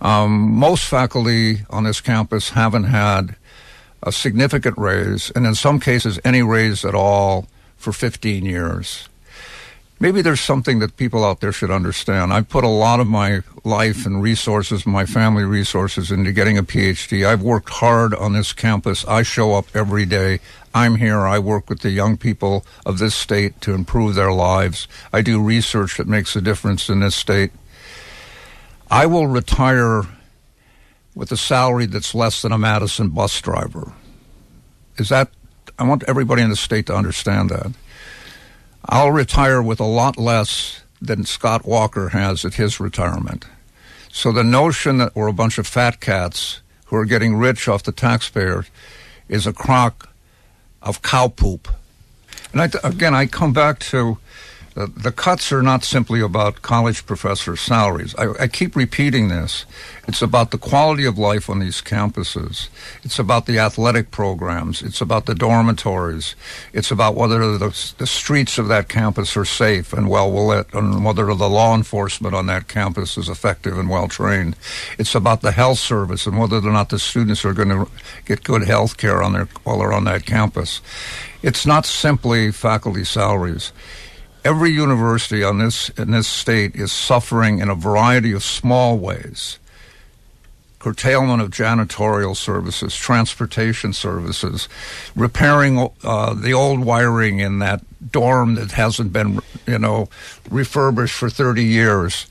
Most faculty on this campus haven't had a significant raise, and in some cases any raise at all, for 15 years. Maybe there's something that people out there should understand. I've put a lot of my life and resources, my family resources, into getting a PhD. I've worked hard on this campus. I show up every day. I'm here. I work with the young people of this state to improve their lives. I do research that makes a difference in this state. I will retire with a salary that's less than a Madison bus driver. I want everybody in the state to understand that. I'll retire with a lot less than Scott Walker has at his retirement. So the notion that we're a bunch of fat cats who are getting rich off the taxpayer is a crock of cow poop. And I come back to the cuts are not simply about college professor salaries. I keep repeating this. It's about the quality of life on these campuses. It's about the athletic programs. It's about the dormitories. It's about whether the streets of that campus are safe and well lit, and whether the law enforcement on that campus is effective and well trained. It's about the health service and whether or not the students are going to get good health care while they're on that campus. It's not simply faculty salaries. Every university in this state is suffering in a variety of small ways. Curtailment of janitorial services, transportation services, repairing the old wiring in that dorm that hasn't been, refurbished for 30 years.